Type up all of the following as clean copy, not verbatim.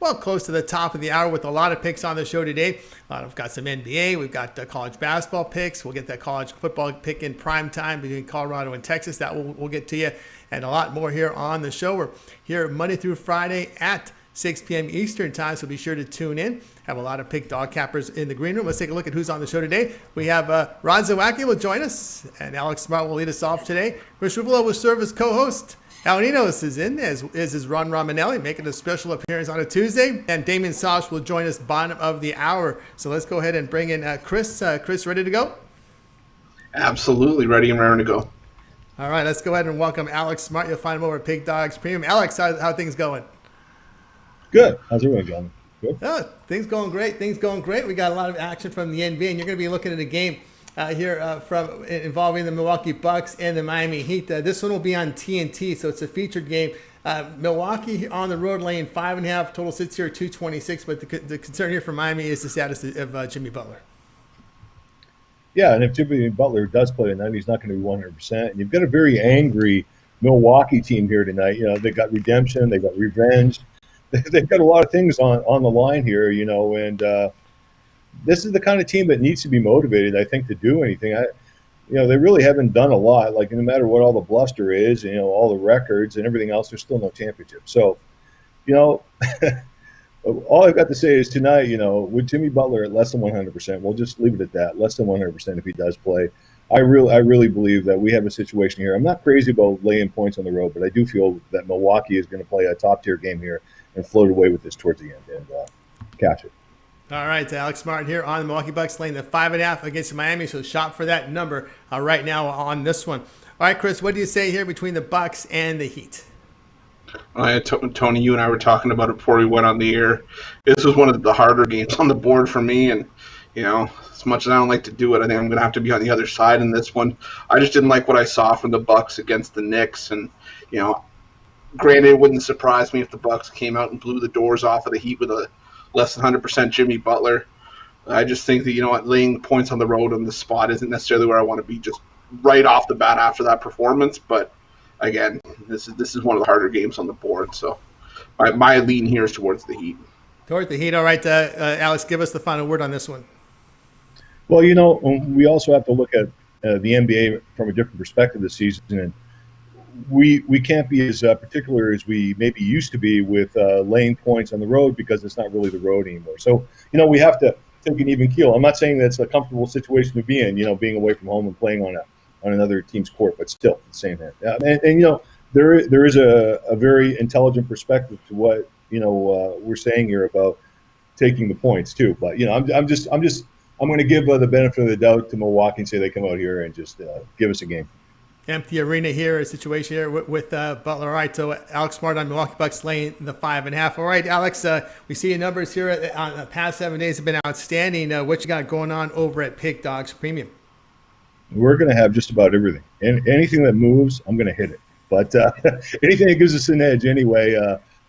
Well, close to the top of the hour with a lot of picks on the show today. We've got some NBA. We've got college basketball picks. We'll get that college football pick in prime time between Colorado and Texas. That we'll get to you, and a lot more here on the show. We're here Monday through Friday at 6 p.m. Eastern time, so be sure to tune in. Have a lot of pick dog cappers in the green room. Let's take a look at who's on the show today. We have Ron Zawacki will join us, and Alex Smart will lead us off today. Chris Ruvolo will serve as co-host. Al Ninos is in, as is Ron Romanelli, making a special appearance on a Tuesday. And Damien Sausch will join us bottom of the hour. So let's go ahead and bring in Chris. Chris, ready to go? Absolutely ready and raring to go. All right, let's go ahead and welcome Alex Smart. You'll find him over at Pig Dogs Premium. Alex, how are things going? Good. How's everyone going? Good. Oh, things going great. Things going great. We got a lot of action from the NBA, and you're going to be looking at a game here from involving the Milwaukee Bucks and the Miami Heat. This one will be on TNT, so it's a featured game. Milwaukee on the road laying 5.5. Total sits here at 226, but the concern here for Miami is the status of Jimmy Butler. Yeah, and if Jimmy Butler does play tonight, he's not going to be 100%. And you've got a very angry Milwaukee team here tonight. You know, they've got redemption, they've got revenge. They've got a lot of things on the line here, you know, and this is the kind of team that needs to be motivated, I think, to do anything. They really haven't done a lot. Like, no matter what all the bluster is, you know, all the records and everything else, there's still no championship. So, you know, all I've got to say is tonight, you know, with Jimmy Butler at less than 100%, we'll just leave it at that, less than 100% if he does play. I really believe that we have a situation here. I'm not crazy about laying points on the road, but I do feel that Milwaukee is going to play a top-tier game here and float away with this towards the end and catch it. All right, Alex Martin here on the Milwaukee Bucks laying the 5.5 against Miami. So shop for that number right now on this one. All right, Chris, what do you say here between the Bucks and the Heat? Tony, you and I were talking about it before we went on the air. This was one of the harder games on the board for me, and you know, as much as I don't like to do it, I think I'm going to have to be on the other side in this one. I just didn't like what I saw from the Bucks against the Knicks, and you know, granted, it wouldn't surprise me if the Bucks came out and blew the doors off of the Heat with a less than 100% Jimmy Butler. I just think that, you know what, laying points on the road on this spot isn't necessarily where I want to be just right off the bat after that performance. But again, this is one of the harder games on the board. So my lean here is towards the Heat. Towards the Heat. All right, Alex, give us the final word on this one. Well, you know, we also have to look at the NBA from a different perspective this season. And we can't be as particular as we maybe used to be with laying points on the road because it's not really the road anymore. So, you know, we have to take an even keel. I'm not saying that's a comfortable situation to be in, you know, being away from home and playing on another team's court, but still the same hand. And you know, there is a very intelligent perspective to what, you know, we're saying here about taking the points too. But, you know, I'm going to give the benefit of the doubt to Milwaukee and say they come out here and just give us a game. Empty arena here, a situation here with Butler. All right, so Alex Smart on Milwaukee Bucks laying the 5.5. All right, Alex, we see your numbers here on the past 7 days have been outstanding. What you got going on over at Pig Dogs Premium? We're going to have just about everything. And anything that moves, I'm going to hit it. But anything that gives us an edge anyway,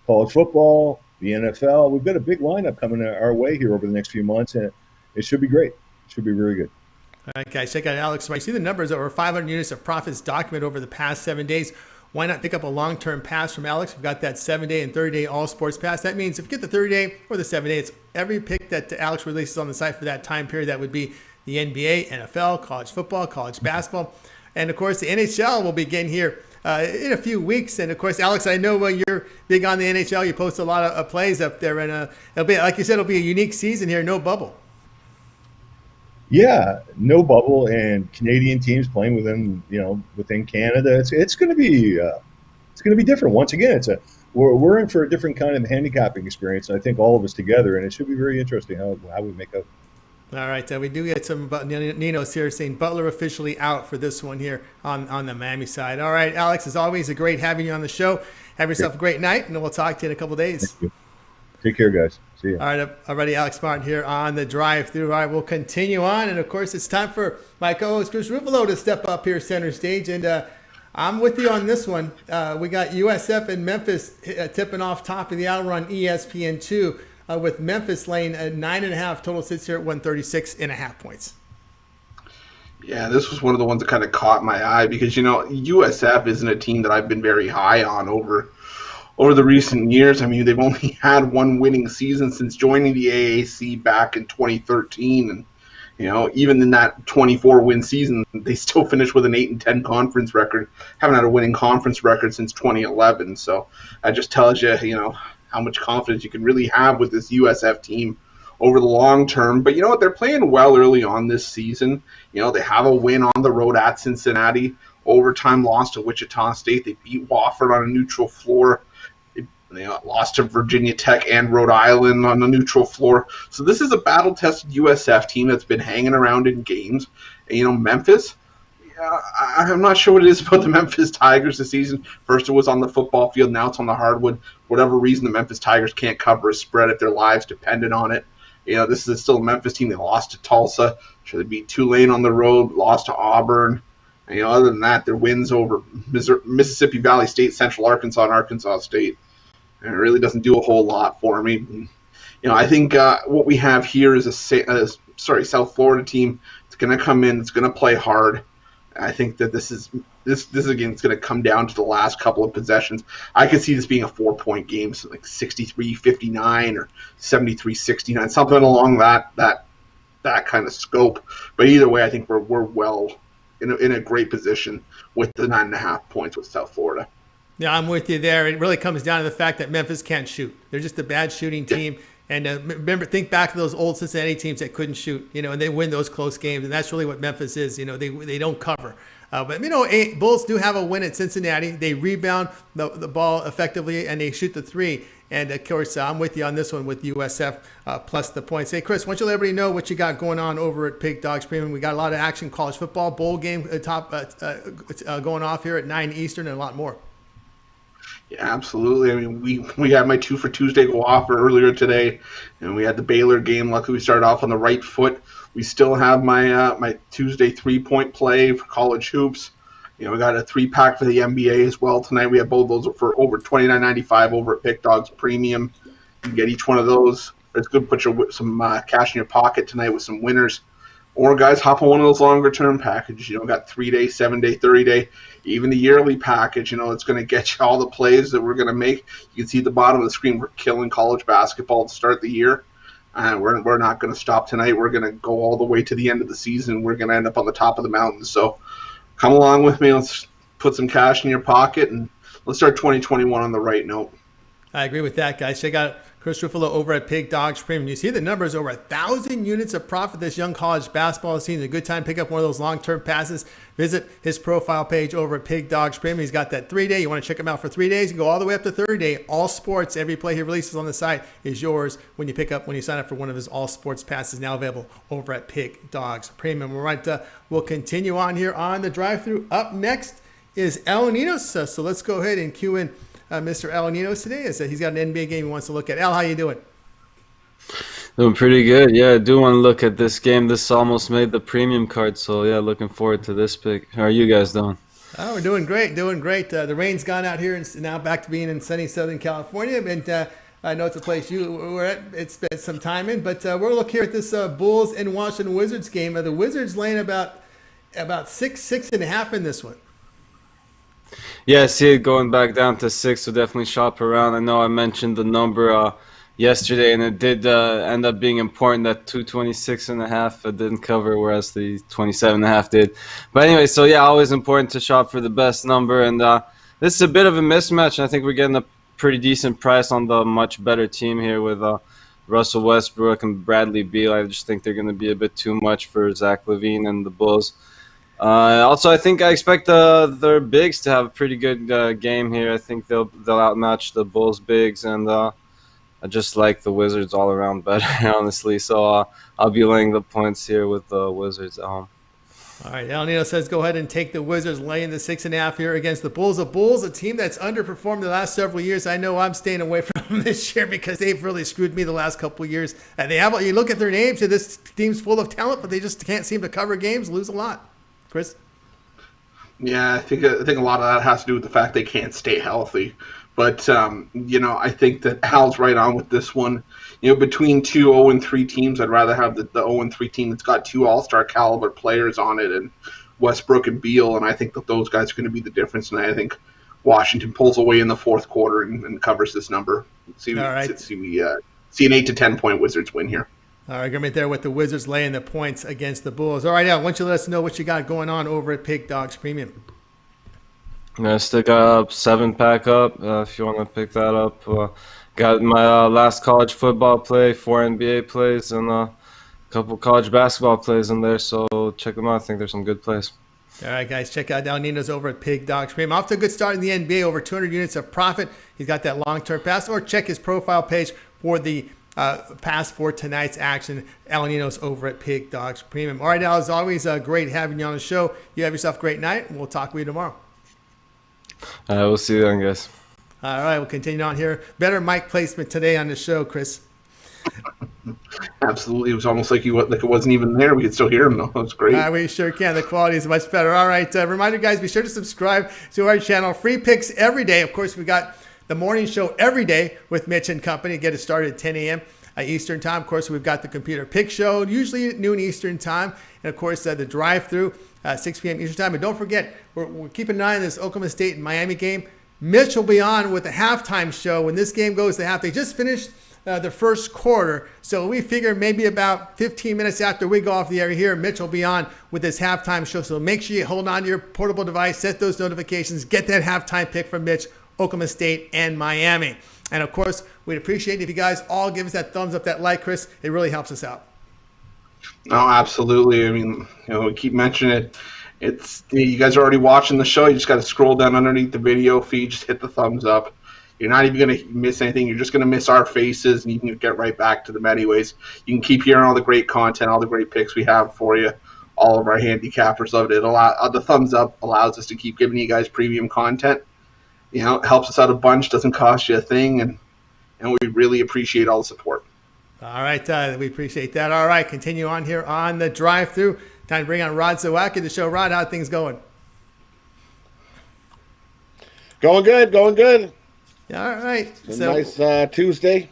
college football, the NFL, we've got a big lineup coming our way here over the next few months, and it should be great. It should be very good. All right, guys, check out Alex. You see the numbers, over 500 units of profits documented over the past 7 days. Why not pick up a long-term pass from Alex? We've got that 7-day and 30-day all-sports pass. That means if you get the 30-day or the 7-day, it's every pick that Alex releases on the site for that time period. That would be the NBA, NFL, college football, college basketball. And, of course, the NHL will begin here in a few weeks. And, of course, Alex, I know you're big on the NHL. You post a lot of plays up there. And it'll be, like you said, it'll be a unique season here, no bubble. Yeah, no bubble, and Canadian teams playing within Canada. It's going to be different. Once again, we're in for a different kind of handicapping experience. I think all of us together, and it should be very interesting how we make out. All right, we do get some Ninos here saying Butler officially out for this one here on the Miami side. All right, Alex, as always, a great having you on the show. Have yourself a great night, and we'll talk to you in a couple days. Thank you. Take care, guys. See you. All right, already Alex Martin here on the drive-through. All right, we'll continue on. And, of course, it's time for my co-host, Chris Ruvolo, to step up here center stage. And I'm with you on this one. We got USF and Memphis tipping off top of the hour on ESPN2 with Memphis laying a 9.5. Total sits here at 136.5 points. Yeah, this was one of the ones that kind of caught my eye because, you know, USF isn't a team that I've been very high on over over the recent years, I mean, they've only had one winning season since joining the AAC back in 2013, and even in that 24-win season, they still finished with an 8-10 conference record. Haven't had a winning conference record since 2011. So that just tells you, how much confidence you can really have with this USF team over the long term. But you know what? They're playing well early on this season. They have a win on the road at Cincinnati. Overtime loss to Wichita State. They beat Wofford on a neutral floor. They lost to Virginia Tech and Rhode Island on a neutral floor. So this is a battle-tested USF team that's been hanging around in games. And, Memphis, I'm not sure what it is about the Memphis Tigers this season. First it was on the football field, now it's on the hardwood. For whatever reason, the Memphis Tigers can't cover a spread if their lives depended on it. This is still a Memphis team. They lost to Tulsa. Sure, they beat Tulane on the road, lost to Auburn. Other than that, their wins over Mississippi Valley State, Central Arkansas, and Arkansas State. And it really doesn't do a whole lot for me. I think what we have here is a South Florida team. It's going to come in. It's going to play hard. I think that this again, it's going to come down to the last couple of possessions. I could see this being a 4-point game, so like 63-59 or 73-69, something along that kind of scope. But either way, I think we're well in a great position with the 9.5 points with South Florida. Yeah, I'm with you there. It really comes down to the fact that Memphis can't shoot. They're just a bad shooting team. And think back to those old Cincinnati teams that couldn't shoot, and they win those close games. And that's really what Memphis is. They don't cover. But Bulls do have a win at Cincinnati. They rebound the ball effectively, and they shoot the three. And, of course, I'm with you on this one with USF plus the points. Hey, Chris, why don't you let everybody know what you got going on over at Pig Dogs Premium? We got a lot of action, college football, bowl game going off here at 9 Eastern and a lot more. Yeah, absolutely. I mean, we had my 2 for Tuesday go off earlier today, and we had the Baylor game. Luckily, we started off on the right foot. We still have my Tuesday 3-point play for college hoops. We got a 3-pack for the NBA as well tonight. We have both those for over $29.95 over at Pick Dogs Premium. You can get each one of those. It's good to put some cash in your pocket tonight with some winners. Or guys, hop on one of those longer-term packages. Got 3-day, 7-day, 30-day, even the yearly package. It's going to get you all the plays that we're going to make. You can see at the bottom of the screen, we're killing college basketball to start the year. And we're not going to stop tonight. We're going to go all the way to the end of the season. We're going to end up on the top of the mountain. So come along with me. Let's put some cash in your pocket, and let's start 2021 on the right note. I agree with that, guys. Check out Chris Ruffalo over at Pig Dogs Premium. You see the numbers, over 1,000 units of profit this young college basketball season. A good time to pick up one of those long-term passes. Visit his profile page over at Pig Dogs Premium. He's got that 3-day. You want to check him out for 3 days? You go all the way up to 30-day. All sports, every play he releases on the site is yours when you sign up for one of his all sports passes, now available over at Pig Dogs Premium. All right, we'll continue on here on the drive-thru. Up next is El Ninos. So let's go ahead and cue in Mr. El Ninos today. He's got an NBA game he wants to look at. Al, how you doing? Doing pretty good. Yeah, I do want to look at this game. This almost made the premium card, so yeah, looking forward to this pick. How are you guys doing? Oh, we're doing great, The rain's gone out here and now back to being in sunny Southern California. And I know it's a place you were at. It's spent some time in, but we'll look here at this Bulls and Washington Wizards game. The Wizards laying about 6.5 in this one. Yeah, I see it going back down to 6, so definitely shop around. I know I mentioned the number yesterday, and it did end up being important that 226.5 didn't cover, whereas the 27.5 did. But anyway, so yeah, always important to shop for the best number. And this is a bit of a mismatch, and I think we're getting a pretty decent price on the much better team here with Russell Westbrook and Bradley Beal. I just think they're going to be a bit too much for Zach LaVine and the Bulls. Also, I expect their bigs to have a pretty good game here. I think they'll outmatch the Bulls bigs, and I just like the Wizards all around better, honestly. So I'll be laying the points here with the Wizards at home. All right, El Nino says go ahead and take the Wizards, laying the 6.5 here against the Bulls. The Bulls, a team that's underperformed the last several years. I know I'm staying away from them this year because they've really screwed me the last couple of years. And you look at their names, and this team's full of talent, but they just can't seem to cover games, lose a lot. Chris? Yeah, I think a lot of that has to do with the fact they can't stay healthy. But, I think that Al's right on with this one. Between two 0-3 teams, I'd rather have the 0-3 team that's got two all-star caliber players on it, and Westbrook and Beal, and I think that those guys are going to be the difference. And I think Washington pulls away in the fourth quarter and covers this number. See an 8 to 10 point Wizards win here. All right, going to be there with the Wizards laying the points against the Bulls. All right, now, why don't you let us know what you got going on over at Pig Dogs Premium? I'm going to stick up 7-pack up if you want to pick that up. Got my last college football play, 4 NBA plays, and a couple college basketball plays in there, so check them out. I think there's some good plays. All right, guys, check out Al Nino's over at Pig Dogs Premium. Off to a good start in the NBA, over 200 units of profit. He's got that long-term pass, or check his profile page for the pass for tonight's action. Al Nino's over at Pig Dogs Premium. All right, Al, as always, great having you on the show. You have yourself a great night, and we'll talk with you tomorrow. We'll see you then, guys. All right, we'll continue on here. Better mic placement today on the show, Chris. Absolutely. It was almost like it wasn't even there. We could still hear him, though. That was great. We sure can. The quality is much better. All right. Reminder, guys, be sure to subscribe to our channel. Free picks every day. Of course, we got the morning show every day with Mitch and company. Get it started at 10 a.m. Eastern time. Of course, we've got the computer pick show, usually at noon Eastern time. And, of course, the drive-through, 6 p.m. Eastern time. And don't forget, we're keeping an eye on this Oklahoma State and Miami game. Mitch will be on with the halftime show when this game goes to half. They just finished the first quarter, so we figure maybe about 15 minutes after we go off the air here, Mitch will be on with this halftime show. So make sure you hold on to your portable device, set those notifications, get that halftime pick from Mitch, Oklahoma State and Miami. And of course, we'd appreciate it if you guys all give us that thumbs up, that like, Chris. It really helps us out. No, absolutely. I mean, we keep mentioning it. It's you guys are already watching the show. You just got to scroll down underneath the video feed, just hit the thumbs up. You're not even going to miss anything. You're just going to miss our faces, and you can get right back to them anyways. You can keep hearing all the great content, all the great picks we have for you. All of our handicappers love it. The thumbs up allows us to keep giving you guys premium content. It helps us out a bunch, doesn't cost you a thing, and we really appreciate all the support. All right, we appreciate that. All right, continue on here on the drive-through. Time to bring on Rod Zawacki to show Rod how things going. Going good. All right. Nice Tuesday.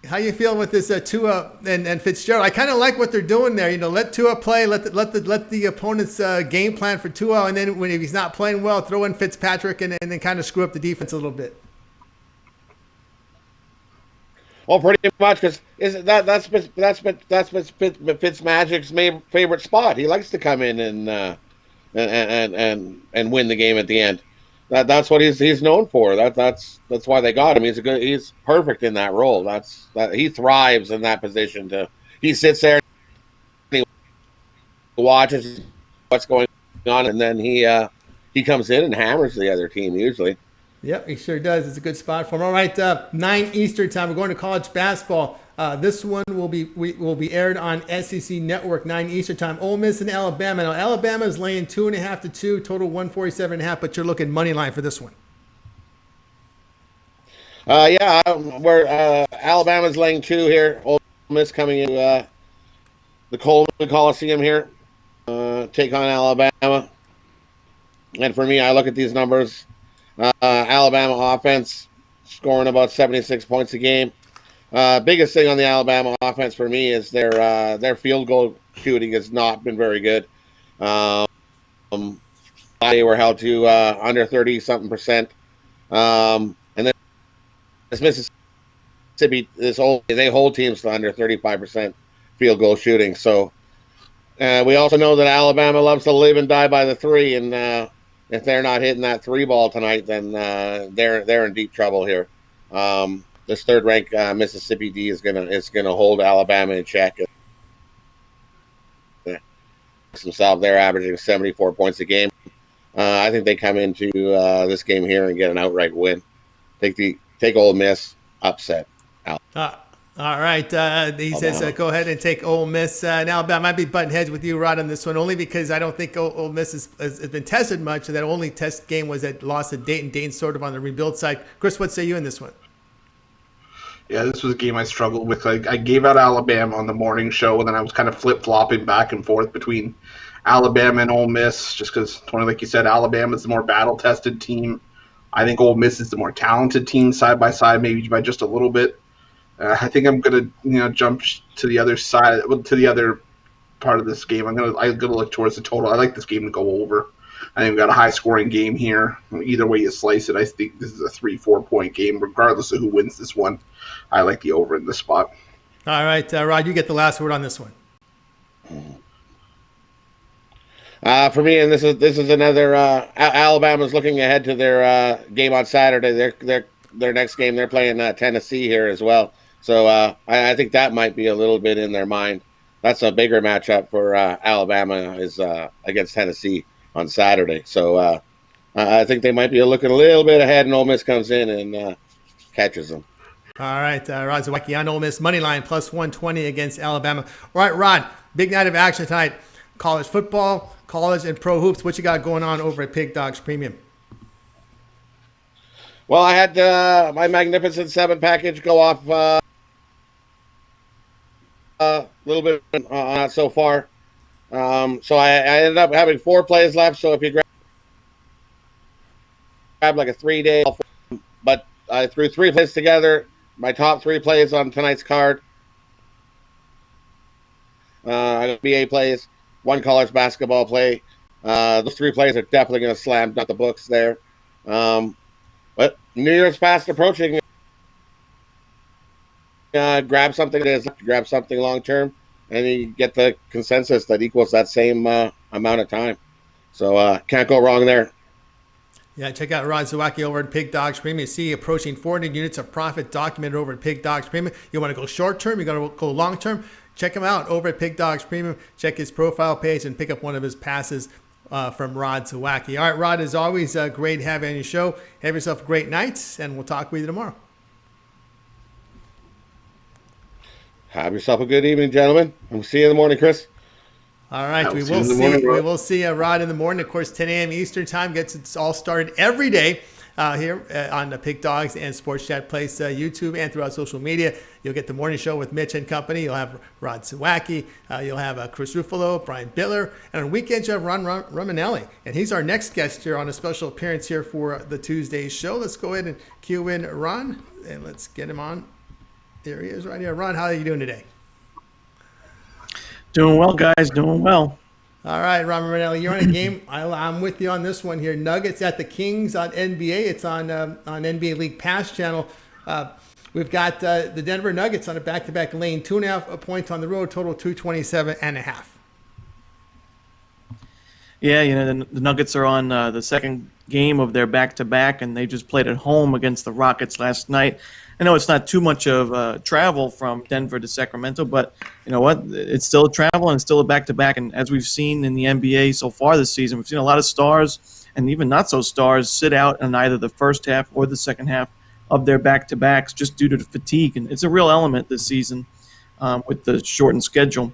How you feeling with this Tua and Fitzgerald? I kind of like what they're doing there. Let Tua play, let the opponent's game plan for Tua, and then if he's not playing well, throw in Fitzpatrick and then kind of screw up the defense a little bit. Well, pretty much, because that's Fitzmagic's favorite spot. He likes to come in and win the game at the end. That's what he's known for. That's why they got him. He's perfect in that role. He thrives in that position. He sits there, and he watches what's going on, and then he comes in and hammers the other team usually. Yep, he sure does. It's a good spot for him. All right, 9 Eastern time. We're going to college basketball. This one will be aired on SEC Network, 9 Eastern time. Ole Miss and Alabama. Now, Alabama is laying 2.5 to 2, total 147.5, but you're looking money line for this one. Where Alabama's laying 2 here. Ole Miss coming in the Coleman Coliseum here. Take on Alabama. And for me, I look at these numbers. Alabama offense scoring about 76 points a game. Biggest thing on the Alabama offense for me is their field goal shooting has not been very good. They were held to under 30-something%. And then this Mississippi, they hold teams to under 35% field goal shooting. So we also know that Alabama loves to live and die by the 3, and if they're not hitting that 3 ball tonight, then they're in deep trouble here. This third-ranked Mississippi D is gonna hold Alabama in check. Themselves, they're averaging 74 points a game. I think they come into this game here and get an outright win. Take Ole Miss, upset. All right. He says, go ahead and take Ole Miss. Now, I might be butting heads with you, Rod, on this one, only because I don't think Ole Miss has been tested much. That only test game was that loss to Dayton. Dayton's sort of on the rebuild side. Chris, what say you in this one? Yeah, this was a game I struggled with. I gave out Alabama on the morning show, and then I was kind of flip-flopping back and forth between Alabama and Ole Miss, just because, Tony, like you said, Alabama's the more battle-tested team. I think Ole Miss is the more talented team side by side, maybe by just a little bit. I think I'm gonna, jump to the other side, to the other part of this game. I'm gonna look towards the total. I like this game to go over. I think we've got a high-scoring game here. Either way you slice it, I think this is a 3-4 point game, regardless of who wins this one. I like the over in this spot. All right, Rod, you get the last word on this one. For me, and this is another Alabama's looking ahead to their game on Saturday. Their next game, they're playing Tennessee here as well. So I think that might be a little bit in their mind. That's a bigger matchup for Alabama is against Tennessee on Saturday. So I think they might be looking a little bit ahead, and Ole Miss comes in and catches them. All right, Rod Zawacki on Ole Miss money line plus 120 against Alabama. All right, Rod, big night of action tonight. College football, college and pro hoops. What you got going on over at Pig Dogs Premium? Well, I had my Magnificent 7 package go off a little bit so far. So I ended up having 4 plays left. So if you grab like a 3-day, but I threw 3 plays together. My top 3 plays on tonight's card. I got BA plays, 1 college basketball play. Those 3 plays are definitely going to slam dunk the books there. But New Year's fast approaching. Grab something long term, and you get the consensus that equals that same amount of time. So can't go wrong there. Yeah, check out Rod Zawacki over at Pig Dogs Premium. You see approaching 400 units of profit documented over at Pig Dogs Premium. You want to go short term, you got to go long term. Check him out over at Pig Dogs Premium. Check his profile page and pick up one of his passes from Rod Zawacki. All right, Rod, as always, great having you on your show. Have yourself a great night, and we'll talk with you tomorrow. Have yourself a good evening, gentlemen. We'll see you in the morning, Chris. All right, we will see Rod in the morning. Of course, 10 a.m. Eastern time gets it all started every day here on the Pig Dogs and Sports Chat Place YouTube and throughout social media. You'll get the morning show with Mitch and company. You'll have Rod Zawacki. You'll have Chris Ruffalo, Brian Bittler. And on weekends, you have Ron Romanelli. And he's our next guest here on a special appearance here for the Tuesday show. Let's go ahead and cue in Ron, and let's get him on. There he is right here. Ron, how are you doing today? Doing well, guys. Doing well. All right, Ron Romanelli, you're on a game. I'm with you on this one here. Nuggets at the Kings on NBA. It's on NBA League Pass channel. We've got the Denver Nuggets on a back-to-back lane, 2.5 points on the road, total 227.5. Yeah, the Nuggets are on the second game of their back-to-back, and they just played at home against the Rockets last night. I know it's not too much of travel from Denver to Sacramento, but you know what? It's still a travel and it's still a back-to-back. And as we've seen in the NBA so far this season, we've seen a lot of stars and even not-so-stars sit out in either the first half or the second half of their back-to-backs just due to the fatigue. And it's a real element this season with the shortened schedule.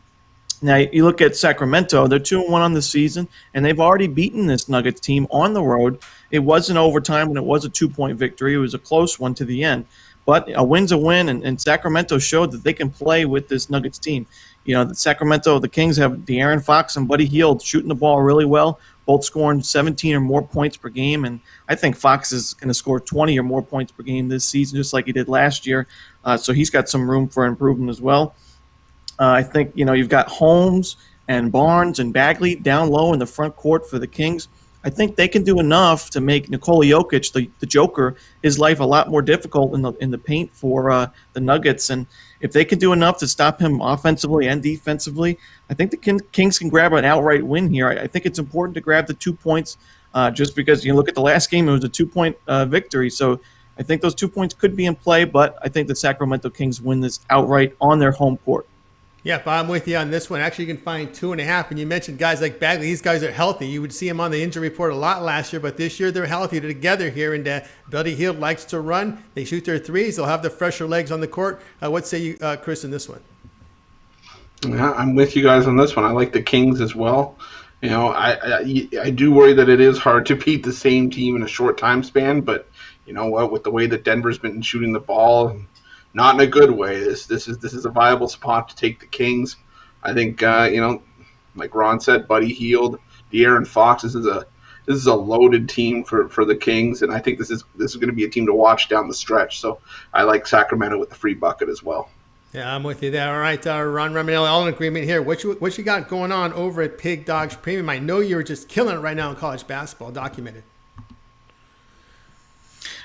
Now, you look at Sacramento, they're 2-1 on the season, and they've already beaten this Nuggets team on the road. It wasn't overtime, and it was a 2-point victory. It was a close one to the end. But a win's a win, and Sacramento showed that they can play with this Nuggets team. The Kings have De'Aaron Fox and Buddy Hield shooting the ball really well, both scoring 17 or more points per game. And I think Fox is going to score 20 or more points per game this season, just like he did last year. So he's got some room for improvement as well. I think, you've got Holmes and Barnes and Bagley down low in the front court for the Kings. I think they can do enough to make Nikola Jokic, the Joker, his life a lot more difficult in the paint for the Nuggets. And if they can do enough to stop him offensively and defensively, I think the Kings can grab an outright win here. I think it's important to grab the 2 points just because you look at the last game, it was a 2-point victory. So I think those 2 points could be in play, but I think the Sacramento Kings win this outright on their home court. Yeah, I'm with you on this one. Actually, you can find 2.5. And you mentioned guys like Bagley. These guys are healthy. You would see them on the injury report a lot last year, but this year they're healthy together here. And Buddy Hield likes to run. They shoot their threes. They'll have the fresher legs on the court. What say you, Chris, in this one? Yeah, I'm with you guys on this one. I like the Kings as well. I do worry that it is hard to beat the same team in a short time span, but you know what? With the way that Denver's been shooting the ball, not in a good way. This is a viable spot to take the Kings. I think like Ron said, Buddy Hield, De'Aaron Fox. This is a loaded team for the Kings, and I think this is going to be a team to watch down the stretch. So I like Sacramento with the free bucket as well. Yeah, I'm with you there. All right, Ron Reminelli, all in agreement here. What you got going on over at Pig Dogs Premium? I know you're just killing it right now in college basketball, documented.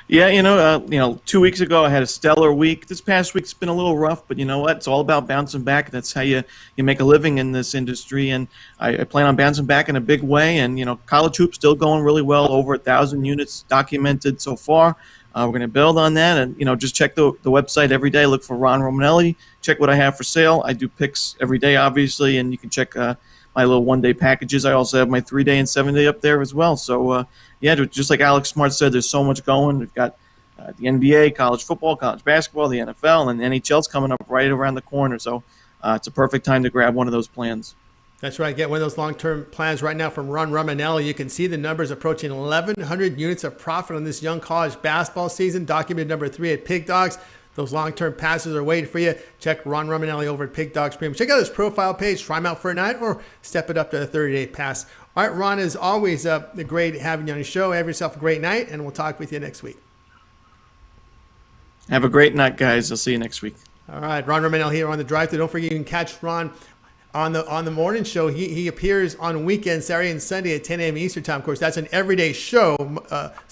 Yeah, 2 weeks ago I had a stellar week. This past week's been a little rough, but you know what? It's all about bouncing back. That's how you make a living in this industry, and I plan on bouncing back in a big way. And college hoops still going really well, over 1,000 units documented so far. We're going to build on that, and just check the website every day. Look for Ron Romanelli. Check what I have for sale. I do picks every day, obviously, and you can check my little one-day packages. I also have my 3-day and 7-day up there as well. So, just like Alex Smart said, there's so much going. We've got the NBA, college football, college basketball, the NFL, and the NHL's coming up right around the corner. So it's a perfect time to grab one of those plans. That's right. Get one of those long-term plans right now from Ron Romanelli. You can see the numbers approaching 1,100 units of profit on this young college basketball season. Documented number 3 at Pig Dogs. Those long-term passes are waiting for you. Check Ron Romanelli over at Pig Dogs Premium. Check out his profile page. Try him out for a night or step it up to a 30-day pass. All right, Ron, as always, great having you on the show. Have yourself a great night, and we'll talk with you next week. Have a great night, guys. I'll see you next week. All right, Ron Romanelli here on the Drive-Thru. Don't forget you can catch Ron on the morning show. He appears on weekends, Saturday and Sunday at 10 a.m. Eastern time. Of course, that's an everyday show,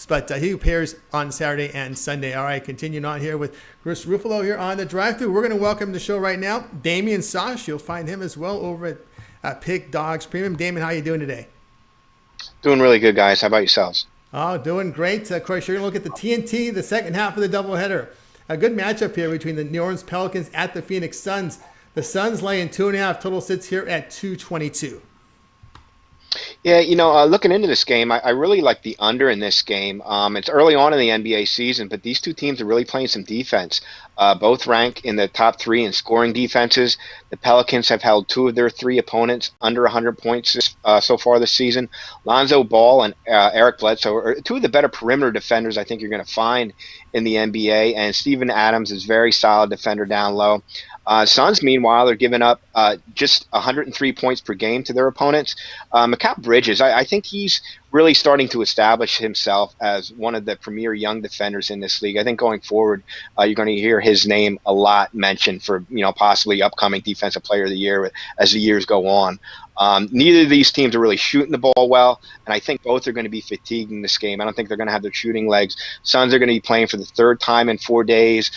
but he appears on Saturday and Sunday. All right, continuing on here with Chris Ruffalo here on the Drive-Thru. We're going to welcome to the show right now Damian Sosh. You'll find him as well over at Pig Dogs Premium. Damon, how you doing today? Doing really good, guys. How about yourselves? Oh, doing great. Of course, you're going to look at the TNT, the second half of the doubleheader. A good matchup here between the New Orleans Pelicans at the Phoenix Suns. The Suns laying 2.5. Total sits here at 222. Yeah, looking into this game, I really like the under in this game. It's early on in the NBA season, but these two teams are really playing some defense. Both rank in the top 3 in scoring defenses. The Pelicans have held 2 of their 3 opponents under 100 points so far this season. Lonzo Ball and Eric Bledsoe are 2 of the better perimeter defenders I think you're going to find in the NBA, and Steven Adams is a very solid defender down low. Suns, meanwhile, are giving up just 103 points per game to their opponents. Mikal Bridges, I think he's really starting to establish himself as one of the premier young defenders in this league. I think going forward, you're going to hear his name a lot mentioned for possibly upcoming Defensive Player of the Year as the years go on. Neither of these teams are really shooting the ball well, and I think both are going to be fatigued in this game. I don't think they're going to have their shooting legs. Suns are going to be playing for the 3rd time in 4 days.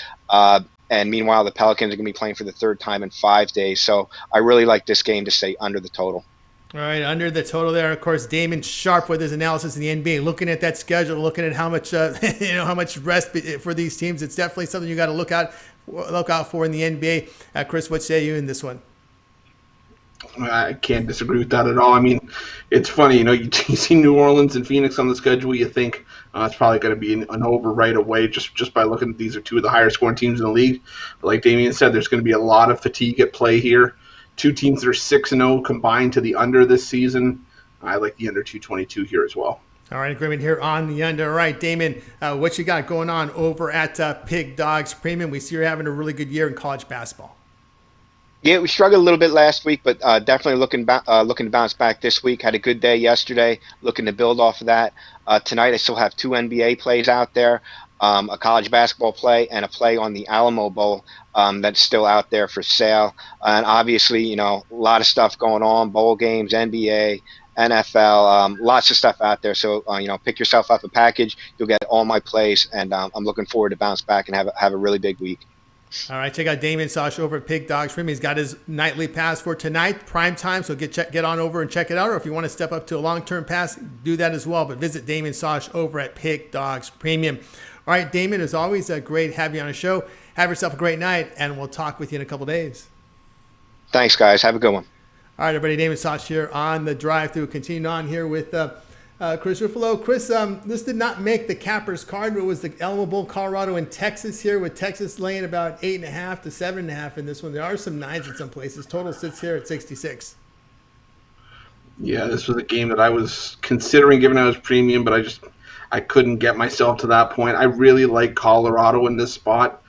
And meanwhile, the Pelicans are going to be playing for the 3rd time in 5 days. So I really like this game to stay under the total. All right, under the total there. Of course, Damon Sharp with his analysis in the NBA, looking at that schedule, looking at how much how much rest for these teams. It's definitely something you got to look out for in the NBA. Chris, what say you in this one? I can't disagree with that at all. I mean, it's funny, you see New Orleans and Phoenix on the schedule, you think it's probably going to be an over right away just by looking at these are 2 of the higher scoring teams in the league. But like Damian said, there's going to be a lot of fatigue at play here. 2 teams that are 6-0 combined to the under this season. I like the under 222 here as well. All right, agreement here on the under. All right, Damon, what you got going on over at Pig Dogs Premium? We see you're having a really good year in college basketball. Yeah, we struggled a little bit last week, but definitely looking to bounce back this week. Had a good day yesterday, looking to build off of that. Tonight I still have 2 NBA plays out there, a college basketball play and a play on the Alamo Bowl that's still out there for sale. And obviously, a lot of stuff going on, bowl games, NBA, NFL, lots of stuff out there. So, pick yourself up a package. You'll get all my plays, and I'm looking forward to bounce back and have a really big week. All right, check out Damon Sosh over at Pig Dogs Premium. He's got his nightly pass for tonight, prime time, so get on over and check it out. Or if you want to step up to a long-term pass, do that as well. But visit Damon Sosh over at Pig Dogs Premium. All right, Damon, as always, great having you on the show. Have yourself a great night, and we'll talk with you in a couple days. Thanks, guys. Have a good one. All right, everybody, Damon Sosh here on the Drive-Thru. Continuing on here with Chris Ruffalo. Chris, this did not make the Cappers card, but it was the Alamo Bowl, Colorado, and Texas here, with Texas laying about 8.5 to 7.5 in this one. There are some 9s in some places. Total sits here at 66. Yeah, this was a game that I was considering giving out as premium, but I couldn't get myself to that point. I really like Colorado in this spot.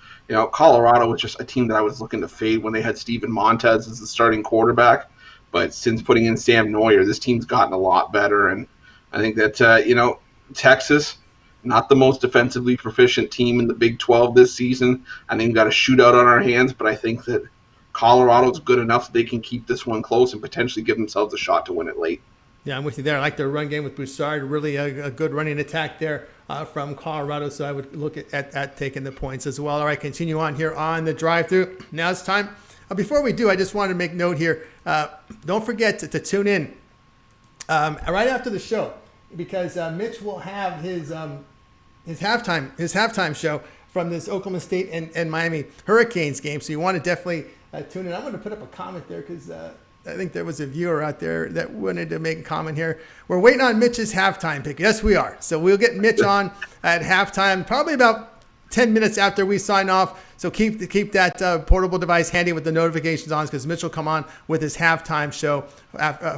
Colorado was just a team that I was looking to fade when they had Steven Montez as the starting quarterback. But since putting in Sam Neuer, this team's gotten a lot better, and I think that, Texas, not the most defensively proficient team in the Big 12 this season. I think we've got a shootout on our hands, but I think that Colorado's good enough that they can keep this one close and potentially give themselves a shot to win it late. Yeah, I'm with you there. I like their run game with Broussard. Really a good running attack there from Colorado. So I would look at taking the points as well. All right, continue on here on the drive-through. Now it's time. Before we do, I just wanted to make note here. Don't forget to tune in right after the show, because Mitch will have his halftime show from this Oklahoma State and Miami Hurricanes game. So you want to definitely tune in. I'm going to put up a comment there because I think there was a viewer out there that wanted to make a comment here. We're waiting on Mitch's halftime pick. Yes, we are. So we'll get Mitch on at halftime, probably about 10 minutes after we sign off. So keep that portable device handy with the notifications on, because Mitch will come on with his halftime show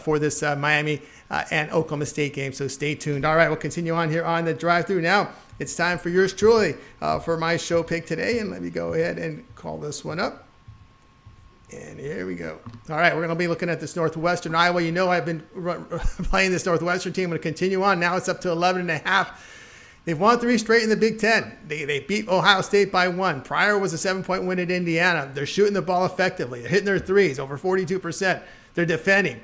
for this Miami and Oklahoma State game. So stay tuned. All right, we'll continue on here on the drive-through. Now it's time for yours truly for my show pick today. And let me go ahead and call this one up. And here we go. All right, we're going to be looking at this Northwestern Iowa. You know I've been playing this Northwestern team. I'm going to continue on. Now it's up to 11.5. They've won 3 straight in the Big Ten. They beat Ohio State by 1. Prior was a 7-point win at Indiana. They're shooting the ball effectively. They're hitting their threes, over 42%. They're defending.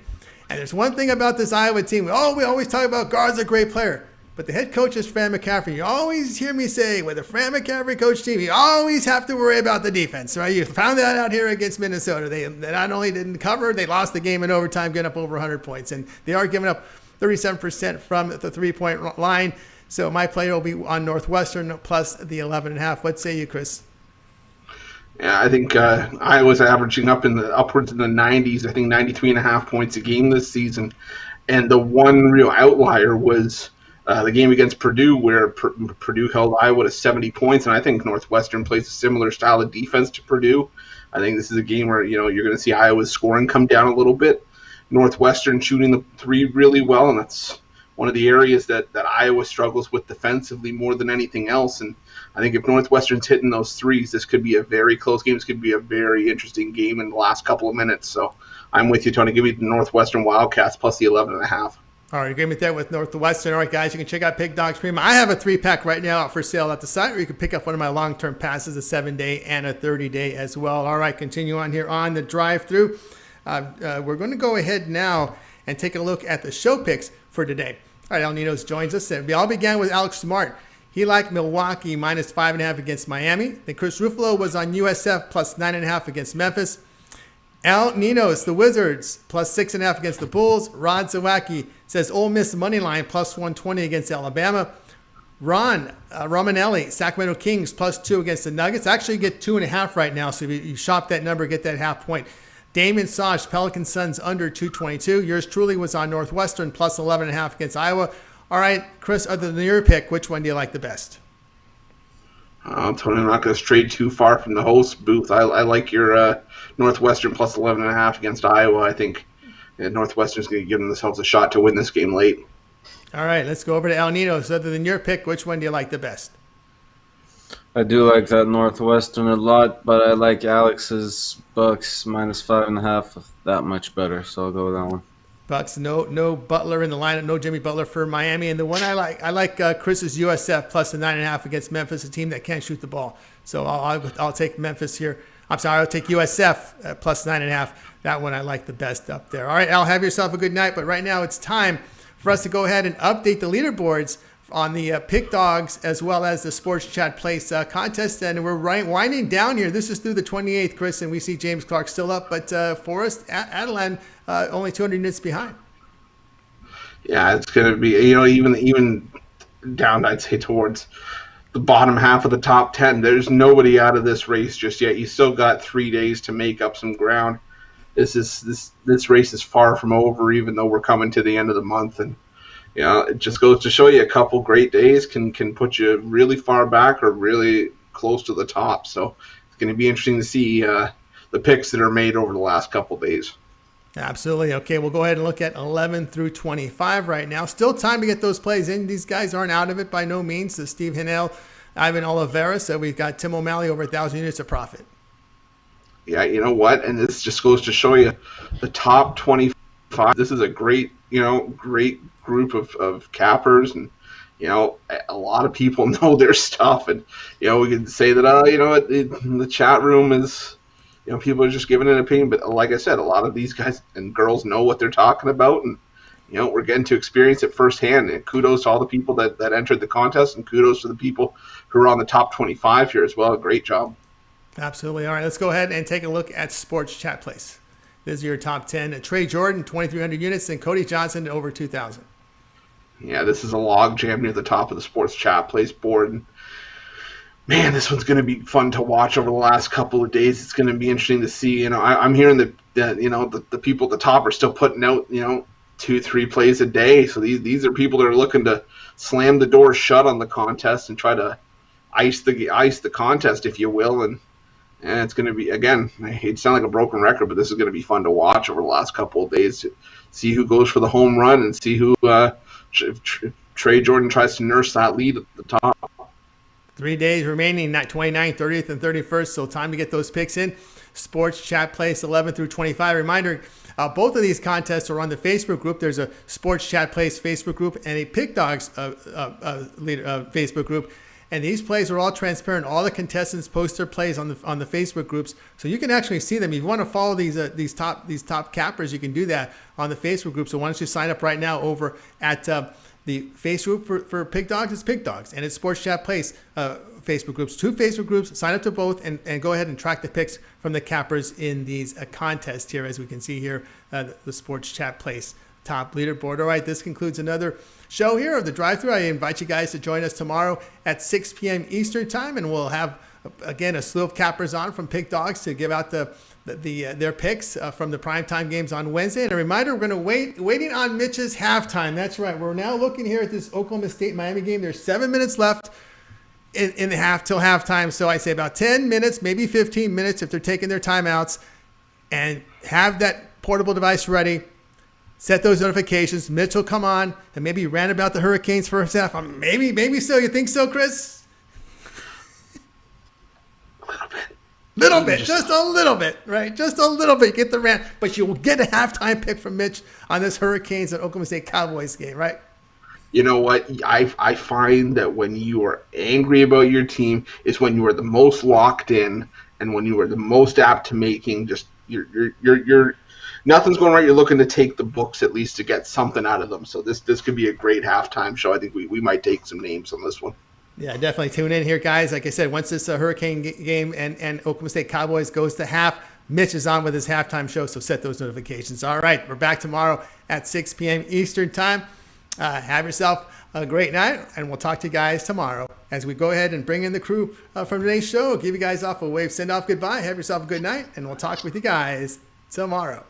And there's one thing about this Iowa team. We always talk about Guard's a great player. But the head coach is Fran McCaffery. You always hear me say, with a Fran McCaffery coach team, you always have to worry about the defense, right? You found that out here against Minnesota. They not only didn't cover, they lost the game in overtime, getting up over 100 points. And they are giving up 37% from the three-point line. So my play will be on Northwestern plus the 11.5. What say you, Chris? Yeah, I think Iowa's averaging upwards in the 90s. I think 93.5 points a game this season. And the one real outlier was the game against Purdue, where Purdue held Iowa to 70 points. And I think Northwestern plays a similar style of defense to Purdue. I think this is a game where you're going to see Iowa's scoring come down a little bit. Northwestern shooting the three really well, and that's one of the areas that Iowa struggles with defensively more than anything else. And I think if Northwestern's hitting those threes, this could be a very close game. This could be a very interesting game in the last couple of minutes. So I'm with you, Tony. Give me the Northwestern Wildcats plus the 11.5. All right, agree with that with Northwestern. All right, guys, you can check out Pig Dogs Premium. I have a 3-pack right now out for sale at the site, where you can pick up one of my long-term passes, a 7-day and a 30-day as well. All right, continue on here on the drive-through. We're going to go ahead now and take a look at the show picks for today. All right, El Ninos joins us. We all began with Alex Smart. He liked Milwaukee minus 5.5 against Miami. Then Chris Ruffalo was on USF plus 9.5 against Memphis. El Ninos, the Wizards, plus 6.5 against the Bulls. Rod Zawacki says Ole Miss money line plus 120 against Alabama. Ron Romanelli, Sacramento Kings plus 2 against the Nuggets. Actually, you get 2.5 right now, so if you shop that number, get that half point. Damon Sosh, Pelicans Suns under 222. Yours truly was on Northwestern plus 11.5 against Iowa. All right, Chris, other than your pick, which one do you like the best? Tony, I'm not going to stray too far from the host booth. I like your Northwestern plus 11.5 against Iowa. I think Northwestern's going to give themselves a shot to win this game late. All right, let's go over to El Ninos. Other than your pick, which one do you like the best? I do like that Northwestern a lot, but I like Alex's Bucks minus 5.5 that much better, so I'll go with that one. Bucks, no Butler in the lineup, no Jimmy Butler for Miami. And the one I like Chris's USF plus the 9.5 against Memphis, a team that can't shoot the ball. So I'll take Memphis here. I'm sorry, I'll take USF plus 9.5. That one I like the best up there. All right, Al, have yourself a good night. But right now it's time for us to go ahead and update the leaderboards on the Pick Dogs as well as the Sports Chat Place contest. And we're winding down here. This is through the 28th, Chris, and we see James Clark still up, but Forrest Adelan only 200 units behind. Yeah, it's going to be, even down, I'd say, towards the bottom half of the top 10. There's nobody out of this race just yet. You still got 3 days to make up some ground. This race is far from over, even though we're coming to the end of the month. And it just goes to show you a couple great days can put you really far back or really close to the top. So it's going to be interesting to see the picks that are made over the last couple days. Absolutely. Okay, we'll go ahead and look at 11 through 25 right now. Still time to get those plays in. These guys aren't out of it by no means. So Steve Hinnell, Ivan Oliveira. So we've got Tim O'Malley over 1,000 units of profit. Yeah, you know what? And this just goes to show you the top 25. This is a great group of cappers, and a lot of people know their stuff, and we can say that the chat room is, people are just giving an opinion, but like I said, a lot of these guys and girls know what they're talking about, and we're getting to experience it firsthand. And kudos to all the people that entered the contest, and kudos to the people who are on the top 25 here as well. Great job. Absolutely. All right, let's go ahead and take a look at Sports Chat Place. This is your top 10. Trey Jordan, 2,300 units, and Cody Johnson, over 2,000. Yeah, this is a log jam near the top of the Sports Chat Place board. And man, this one's going to be fun to watch over the last couple of days. It's going to be interesting to see. I'm hearing that the people at the top are still putting out 2-3 plays a day. So these are people that are looking to slam the door shut on the contest and try to ice the contest, if you will. And it's going to be, again, I hate to sound like a broken record, but this is going to be fun to watch over the last couple of days to see who goes for the home run and see who Trey Jordan tries to nurse that lead at the top. 3 days remaining, 29th, 30th, and 31st. So time to get those picks in. Sports Chat Place 11 through 25. Reminder, both of these contests are on the Facebook group. There's a Sports Chat Place Facebook group and a Pick Dogs Facebook group. And these plays are all transparent. All the contestants post their plays on the Facebook groups, so you can actually see them. If you want to follow these top cappers, you can do that on the Facebook group. So why don't you sign up right now over at the Facebook group for Pick Dogs? It's Pick Dogs, and it's Sports Chat Place Facebook groups. 2 Facebook groups. Sign up to both, and go ahead and track the picks from the cappers in these contests here, as we can see here, the Sports Chat Place top leaderboard. All right, this concludes another show here of the drive-thru. I invite you guys to join us tomorrow at 6 p.m. Eastern time, and we'll have again a slew of cappers on from Pick Dogs to give out their picks from the primetime games on Wednesday. And a reminder, we're going to waiting on Mitch's halftime. That's right. We're now looking here at this Oklahoma State Miami game. There's 7 minutes left in the till halftime. So I say about 10 minutes, maybe 15 minutes if they're taking their timeouts, and have that portable device ready. Set those notifications. Mitch will come on and maybe rant about the Hurricanes first half. Maybe so. You think so, Chris? Little bit, just a little bit, right? Just a little bit. Get the rant, but you will get a halftime pick from Mitch on this Hurricanes and Oklahoma State Cowboys game, right? You know what? I find that when you are angry about your team is when you are the most locked in, and when you are the most apt to making just you're nothing's going right. You're looking to take the books at least to get something out of them. So this could be a great halftime show. I think we might take some names on this one. Yeah, definitely tune in here, guys. Like I said, once this Hurricane game and Oklahoma State Cowboys goes to half, Mitch is on with his halftime show, so set those notifications. All right, we're back tomorrow at 6 p.m. Eastern time. Have yourself a great night, and we'll talk to you guys tomorrow as we go ahead and bring in the crew from today's show. Give you guys off a wave, send off goodbye. Have yourself a good night, and we'll talk with you guys tomorrow.